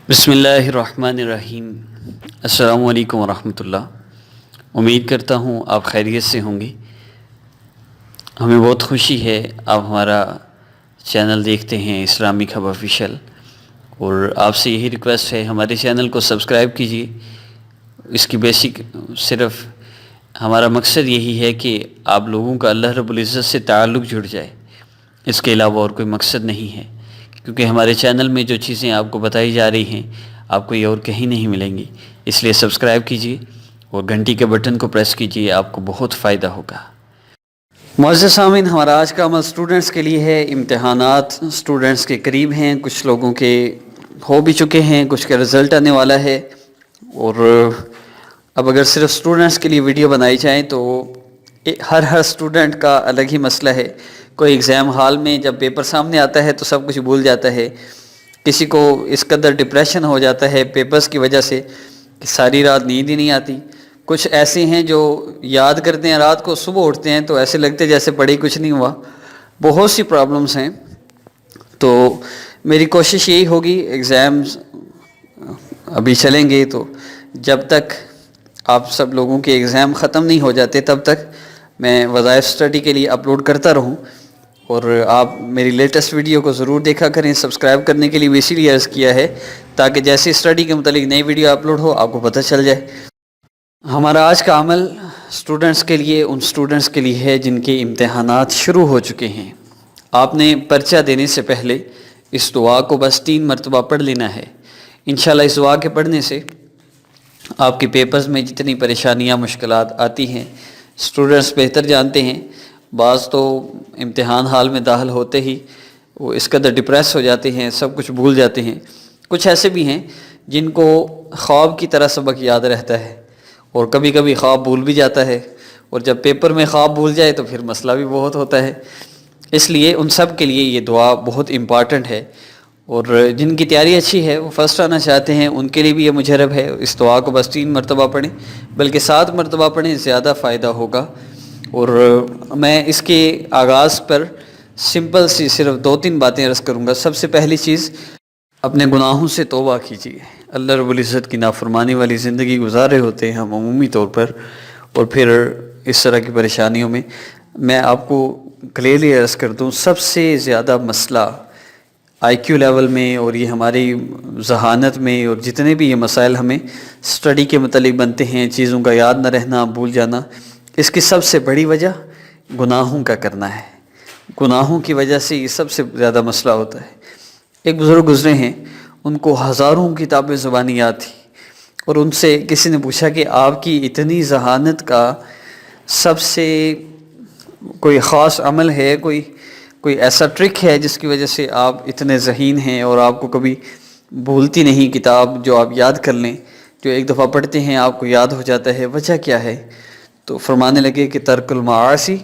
بسم اللہ الرحمن الرحیم۔ السلام علیکم ورحمۃ اللہ۔ امید کرتا ہوں آپ خیریت سے ہوں گے۔ ہمیں بہت خوشی ہے آپ ہمارا چینل دیکھتے ہیں اسلامک ہب آفیشیل، اور آپ سے یہی ریکویسٹ ہے ہمارے چینل کو سبسکرائب کیجیے۔ اس کی بیسک صرف ہمارا مقصد یہی ہے کہ آپ لوگوں کا اللہ رب العزت سے تعلق جڑ جائے، اس کے علاوہ اور کوئی مقصد نہیں ہے، کیونکہ ہمارے چینل میں جو چیزیں آپ کو بتائی جا رہی ہیں آپ کو یہ اور کہیں نہیں ملیں گی۔ اس لیے سبسکرائب کیجیے اور گھنٹی کے بٹن کو پریس کیجیے، آپ کو بہت فائدہ ہوگا۔ معزز سامعین، ہمارا آج کا عمل اسٹوڈنٹس کے لیے ہے۔ امتحانات اسٹوڈنٹس کے قریب ہیں، کچھ لوگوں کے ہو بھی چکے ہیں، کچھ کا رزلٹ آنے والا ہے، اور اب اگر صرف اسٹوڈنٹس کے لیے ویڈیو بنائی جائیں تو ہر اسٹوڈنٹ کا الگ ہی مسئلہ ہے۔ کوئی ایگزام ہال میں جب پیپر سامنے آتا ہے تو سب کچھ بھول جاتا ہے، کسی کو اس قدر ڈپریشن ہو جاتا ہے پیپرز کی وجہ سے کہ ساری رات نیند ہی نہیں آتی۔ کچھ ایسے ہیں جو یاد کرتے ہیں رات کو، صبح اٹھتے ہیں تو ایسے لگتے جیسے پڑھی کچھ نہیں ہوا۔ بہت سی پرابلمز ہیں، تو میری کوشش یہی ہوگی، ایگزامز ابھی چلیں گے تو جب تک آپ سب لوگوں کے ایگزام ختم نہیں ہو جاتے تب تک میں وظائف اسٹڈی کے لیے اپلوڈ کرتا رہوں، اور آپ میری لیٹسٹ ویڈیو کو ضرور دیکھا کریں۔ سبسکرائب کرنے کے لیے بھی اسی لیے عرض کیا ہے تاکہ جیسے اسٹڈی کے متعلق نئی ویڈیو اپلوڈ ہو آپ کو پتہ چل جائے۔ ہمارا آج کا عمل اسٹوڈنٹس کے لیے، ان اسٹوڈنٹس کے لیے ہے جن کے امتحانات شروع ہو چکے ہیں۔ آپ نے پرچہ دینے سے پہلے اس دعا کو بس 3 مرتبہ پڑھ لینا ہے۔ انشاءاللہ اس دعا کے پڑھنے سے آپ کے پیپرز میں جتنی پریشانیاں مشکلات آتی ہیں اسٹوڈنٹس بہتر جانتے ہیں۔ بعض تو امتحان حال میں داخل ہوتے ہی وہ اس قدر ڈپریس ہو جاتے ہیں، سب کچھ بھول جاتے ہیں۔ کچھ ایسے بھی ہیں جن کو خواب کی طرح سبق یاد رہتا ہے، اور کبھی کبھی خواب بھول بھی جاتا ہے، اور جب پیپر میں خواب بھول جائے تو پھر مسئلہ بھی بہت ہوتا ہے۔ اس لیے ان سب کے لیے یہ دعا بہت امپارٹنٹ ہے، اور جن کی تیاری اچھی ہے وہ فرسٹ آنا چاہتے ہیں ان کے لیے بھی یہ مجرب ہے۔ اس دعا کو بس 3 مرتبہ پڑھیں، بلکہ 7 مرتبہ پڑھیں، زیادہ فائدہ ہوگا۔ اور میں اس کے آغاز پر سمپل سی صرف 2-3 باتیں عرض کروں گا۔ سب سے پہلی چیز، اپنے گناہوں سے توبہ کیجیے۔ اللہ رب العزت کی نافرمانی والی زندگی گزار رہے ہوتے ہیں ہم عمومی طور پر، اور پھر اس طرح کی پریشانیوں میں آپ کو کلیئرلی عرض کر دوں، سب سے زیادہ مسئلہ آئی کیو لیول میں اور یہ ہماری ذہانت میں اور جتنے بھی یہ مسائل ہمیں اسٹڈی کے متعلق بنتے ہیں، چیزوں کا یاد نہ رہنا، بھول جانا، اس کی سب سے بڑی وجہ گناہوں کا کرنا ہے۔ گناہوں کی وجہ سے یہ سب سے زیادہ مسئلہ ہوتا ہے۔ ایک بزرگ گزرے ہیں، ان کو ہزاروں کتابیں زبانی یاد تھی، اور ان سے کسی نے پوچھا کہ آپ کی اتنی ذہانت کا سب سے کوئی خاص عمل ہے، کوئی ایسا ٹرک ہے جس کی وجہ سے آپ اتنے ذہین ہیں اور آپ کو کبھی بھولتی نہیں کتاب، جو آپ یاد کر لیں، جو ایک دفعہ پڑھتے ہیں آپ کو یاد ہو جاتا ہے، وجہ کیا ہے؟ تو فرمانے لگے کہ ترک المعاصی،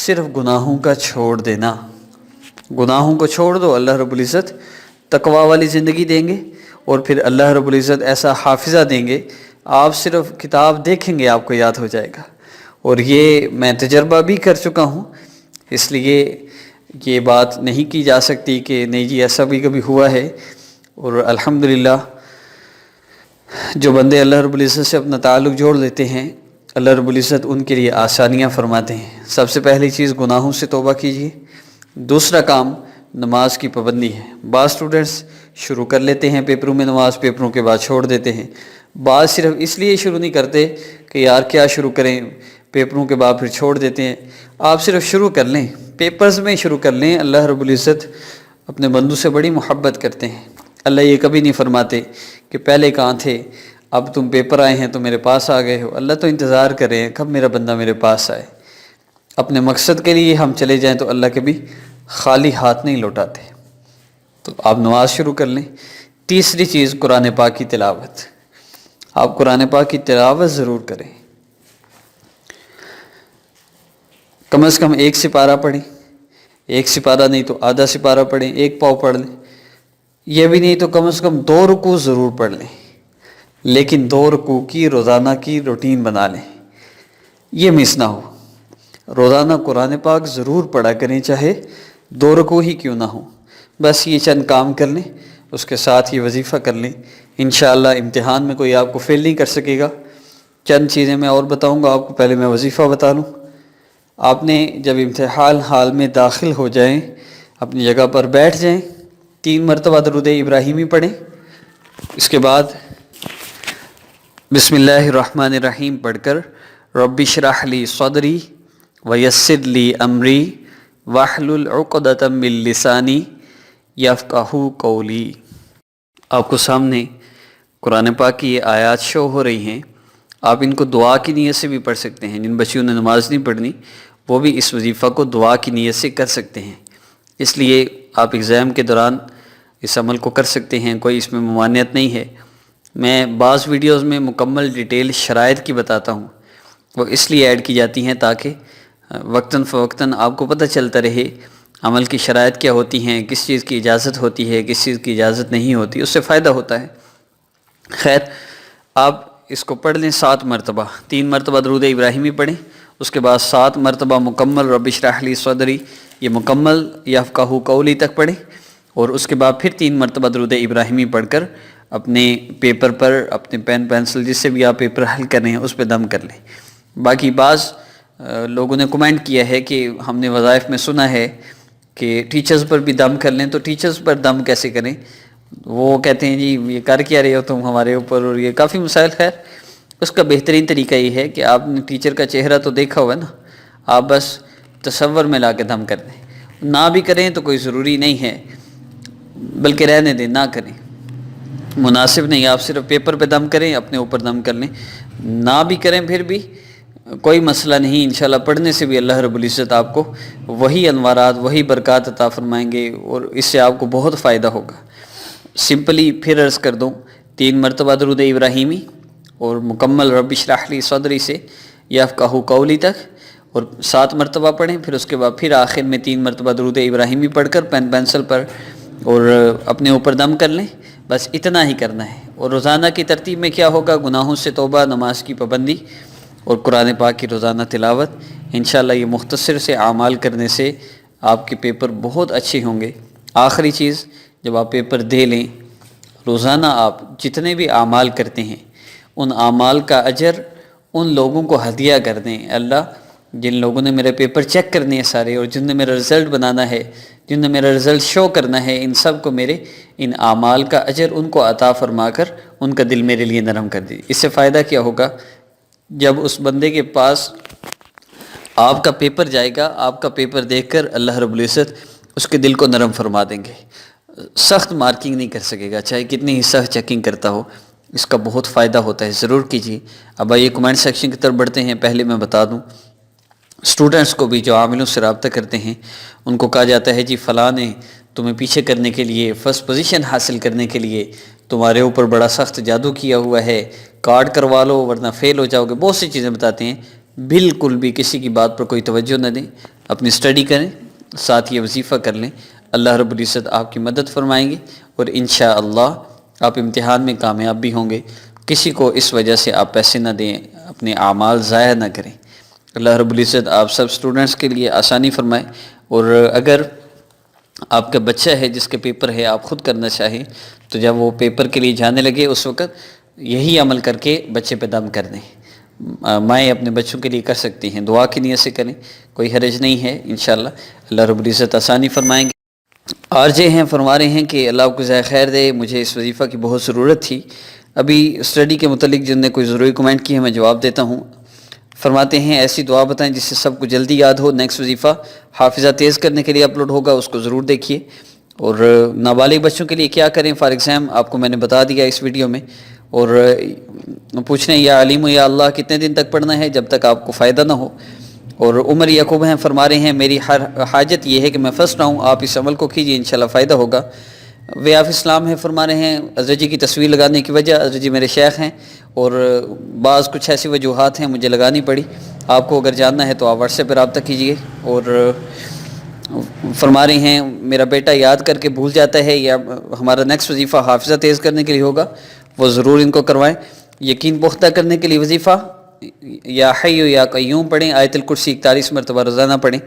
صرف گناہوں کا چھوڑ دینا۔ گناہوں کو چھوڑ دو، اللہ رب العزت تقوی والی زندگی دیں گے، اور پھر اللہ رب العزت ایسا حافظہ دیں گے، آپ صرف کتاب دیکھیں گے آپ کو یاد ہو جائے گا۔ اور یہ میں تجربہ بھی کر چکا ہوں، اس لیے یہ بات نہیں کی جا سکتی کہ نہیں جی ایسا بھی کبھی ہوا ہے۔ اور الحمدللہ جو بندے اللہ رب العزت سے اپنا تعلق جوڑ لیتے ہیں، اللہ رب العزت ان کے لیے آسانیاں فرماتے ہیں۔ سب سے پہلی چیز گناہوں سے توبہ کیجیے۔ دوسرا کام نماز کی پابندی ہے۔ بعض اسٹوڈنٹس شروع کر لیتے ہیں پیپروں میں نماز، پیپروں کے بعد چھوڑ دیتے ہیں۔ بعض صرف اس لیے شروع نہیں کرتے کہ یار کیا شروع کریں، پیپروں کے بعد پھر چھوڑ دیتے ہیں۔ آپ صرف شروع کر لیں، پیپرز میں شروع کر لیں۔ اللہ رب العزت اپنے بندوں سے بڑی محبت کرتے ہیں۔ اللہ یہ کبھی نہیں فرماتے کہ پہلے کہاں تھے، اب تم پیپر آئے ہیں تو میرے پاس آ گئے ہو۔ اللہ تو انتظار کر رہے ہیں کب میرا بندہ میرے پاس آئے۔ اپنے مقصد کے لیے ہم چلے جائیں تو اللہ کبھی خالی ہاتھ نہیں لوٹاتے۔ تو آپ نماز شروع کر لیں۔ تیسری چیز قرآن پاک کی تلاوت۔ آپ قرآن پاک کی تلاوت ضرور کریں، کم از کم 1 سپارہ پڑھیں۔ 1 سپارہ نہیں تو آدھا سپارہ پڑھیں، 1 پاؤ پڑھ لیں۔ یہ بھی نہیں تو کم از کم 2 رکوع ضرور پڑھ لیں، لیکن 2 رکوع کی روزانہ کی روٹین بنا لیں، یہ مس نہ ہو۔ روزانہ قرآن پاک ضرور پڑھا کریں، چاہے 2 رکوع ہی کیوں نہ ہو۔ بس یہ چند کام کر لیں، اس کے ساتھ یہ وظیفہ کر لیں، انشاءاللہ امتحان میں کوئی آپ کو فیل نہیں کر سکے گا۔ چند چیزیں میں اور بتاؤں گا آپ کو، پہلے میں وظیفہ بتا لوں۔ آپ نے جب امتحان حال میں داخل ہو جائیں، اپنی جگہ پر بیٹھ جائیں، 3 مرتبہ درود ابراہیمی پڑھیں، اس کے بعد بسم اللہ الرحمن الرحیم پڑھ کر رب اشرح لی صدری ویسر لی امری واحلل عقدۃ من لسانی یفقہوا قولی۔ آپ کو سامنے قرآن پاک کی یہ آیات شو ہو رہی ہیں، آپ ان کو دعا کی نیت سے بھی پڑھ سکتے ہیں۔ جن بچیوں نے نماز نہیں پڑھنی وہ بھی اس وظیفہ کو دعا کی نیت سے کر سکتے ہیں، اس لیے آپ ایگزام کے دوران اس عمل کو کر سکتے ہیں، کوئی اس میں ممانعت نہیں ہے۔ میں بعض ویڈیوز میں مکمل ڈیٹیل شرائط کی بتاتا ہوں، وہ اس لیے ایڈ کی جاتی ہیں تاکہ وقتاً فوقتاً آپ کو پتہ چلتا رہے عمل کی شرائط کیا ہوتی ہیں، کس چیز کی اجازت ہوتی ہے، کس چیز کی اجازت نہیں ہوتی، اس سے فائدہ ہوتا ہے۔ خیر، آپ اس کو پڑھ لیں 7 مرتبہ، 3 مرتبہ درود ابراہیمی پڑھیں، اس کے بعد 7 مرتبہ مکمل رب اشرح لی صدری، یہ مکمل یفقہوا قولی تک پڑھیں، اور اس کے بعد پھر 3 مرتبہ درود ابراہیمی پڑھ کر اپنے پیپر پر، اپنے پین پینسل جس سے بھی آپ پیپر حل کر رہے ہیں اس پہ دم کر لیں۔ باقی بعض لوگوں نے کمنٹ کیا ہے کہ ہم نے وظائف میں سنا ہے کہ ٹیچرز پر بھی دم کر لیں، تو ٹیچرز پر دم کیسے کریں؟ وہ کہتے ہیں جی یہ کر کیا رہے ہو تم ہمارے اوپر، اور یہ کافی مسائل۔ خیر، اس کا بہترین طریقہ یہ ہے کہ آپ نے ٹیچر کا چہرہ تو دیکھا ہوا نا، آپ بس تصور میں لا کے دم کر دیں، نہ بھی کریں تو کوئی ضروری نہیں ہے، بلکہ رہنے دیں، نہ کریں، مناسب نہیں۔ آپ صرف پیپر پہ دم کریں، اپنے اوپر دم کر لیں، نہ بھی کریں پھر بھی کوئی مسئلہ نہیں، انشاءاللہ پڑھنے سے بھی اللہ رب العزت آپ کو وہی انوارات، وہی برکات عطا فرمائیں گے، اور اس سے آپ کو بہت فائدہ ہوگا۔ سمپلی پھر عرض کر دوں، 3 مرتبہ درود ابراہیمی اور مکمل رب اشرح لی صدری سے یفقہوا قولی تک، اور 7 مرتبہ پڑھیں، پھر اس کے بعد پھر آخر میں 3 مرتبہ درود ابراہیمی پڑھ کر پین پینسل پر اور اپنے اوپر دم کر لیں، بس اتنا ہی کرنا ہے۔ اور روزانہ کی ترتیب میں کیا ہوگا؟ گناہوں سے توبہ، نماز کی پابندی اور قرآن پاک کی روزانہ تلاوت۔ انشاءاللہ یہ مختصر سے اعمال کرنے سے آپ کے پیپر بہت اچھے ہوں گے۔ آخری چیز، جب آپ پیپر دے لیں، روزانہ آپ جتنے بھی اعمال کرتے ہیں ان اعمال کا اجر ان لوگوں کو ہدیہ کر دیں۔ اللہ، جن لوگوں نے میرے پیپر چیک کرنے ہیں سارے، اور جن نے میرا رزلٹ بنانا ہے، جن نے میرا رزلٹ شو کرنا ہے، ان سب کو میرے ان اعمال کا اجر ان کو عطا فرما کر ان کا دل میرے لیے نرم کر دی۔ اس سے فائدہ کیا ہوگا؟ جب اس بندے کے پاس آپ کا پیپر جائے گا، آپ کا پیپر دیکھ کر اللہ رب العزت اس کے دل کو نرم فرما دیں گے، سخت مارکنگ نہیں کر سکے گا، چاہے کتنی ہی سخت چیکنگ کرتا ہو۔ اس کا بہت فائدہ ہوتا ہے، ضرور کیجیے۔ اب آئیے کمنٹ سیکشن کی طرف بڑھتے ہیں۔ پہلے میں بتا دوں اسٹوڈنٹس کو بھی جو عاملوں سے رابطہ کرتے ہیں، ان کو کہا جاتا ہے جی فلاں نے تمہیں پیچھے کرنے کے لیے، فرسٹ پوزیشن حاصل کرنے کے لیے تمہارے اوپر بڑا سخت جادو کیا ہوا ہے، کارڈ کروا لو ورنہ فیل ہو جاؤ گے، بہت سی چیزیں بتاتے ہیں۔ بالکل بھی کسی کی بات پر کوئی توجہ نہ دیں، اپنی اسٹڈی کریں، ساتھ یہ وظیفہ کر لیں، اللہ رب العزت آپ کی مدد فرمائیں گے، اور انشاءاللہ آپ امتحان میں کامیاب بھی ہوں گے۔ کسی کو اس وجہ سے آپ پیسے نہ دیں، اپنے اعمال ضائع نہ کریں۔ اللہ رب العزت آپ سب اسٹوڈنٹس کے لیے آسانی فرمائے، اور اگر آپ کا بچہ ہے جس کے پیپر ہے، آپ خود کرنا چاہیں تو جب وہ پیپر کے لیے جانے لگے اس وقت یہی عمل کر کے بچے پہ دم کر دیں۔ مائیں اپنے بچوں کے لیے کر سکتی ہیں، دعا کی نیت سے کریں، کوئی حرج نہیں ہے، انشاءاللہ اللہ رب العزت آسانی فرمائیں گے۔ آرجے ہیں فرما رہے ہیں کہ اللہ آپ کو جزائے خیر دے، مجھے اس وظیفہ کی بہت ضرورت تھی۔ ابھی اسٹڈی کے متعلق جن نے کوئی ضروری کمنٹ کی ہے میں جواب دیتا ہوں۔ فرماتے ہیں ایسی دعا بتائیں جس سے سب کو جلدی یاد ہو۔ نیکسٹ وظیفہ حافظہ تیز کرنے کے لیے اپلوڈ ہوگا، اس کو ضرور دیکھیے۔ اور نابالغ بچوں کے لیے کیا کریں فار ایگزام آپ کو میں نے بتا دیا اس ویڈیو میں۔ اور پوچھ رہے ہیں یا علیم یا اللہ کتنے دن تک پڑھنا ہے؟ جب تک آپ کو فائدہ نہ ہو۔ اور عمر یعقوب ہیں فرما رہے ہیں میری ہر حاجت یہ ہے کہ میں فرسٹ آؤں، آپ اس عمل کو کیجیے، انشاءاللہ فائدہ ہوگا۔ ویاف اسلام ہے فرما رہے ہیں حضرت جی کی تصویر لگانے کی وجہ، حضرت جی میرے شیخ ہیں اور بعض کچھ ایسی وجوہات ہیں مجھے لگانی پڑی، آپ کو اگر جاننا ہے تو آپ واٹس ایپ پہ رابطہ کیجیے۔ اور فرما رہے ہیں میرا بیٹا یاد کر کے بھول جاتا ہے، یا ہمارا نیکسٹ وظیفہ حافظہ تیز کرنے کے لیے ہوگا، وہ ضرور ان کو کروائیں۔ یقین پختہ کرنے کے لیے وظیفہ یا حی یا قیوم پڑھیں، آیت الکرسی 41 مرتبہ روزانہ پڑھیں۔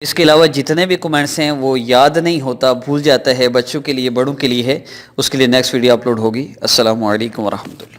اس کے علاوہ جتنے بھی کمنٹس ہیں وہ یاد نہیں ہوتا، بھول جاتا ہے، بچوں کے لیے بڑوں کے لیے ہے، اس کے لیے نیکسٹ ویڈیو اپلوڈ ہوگی۔ السلام علیکم ورحمۃ اللہ۔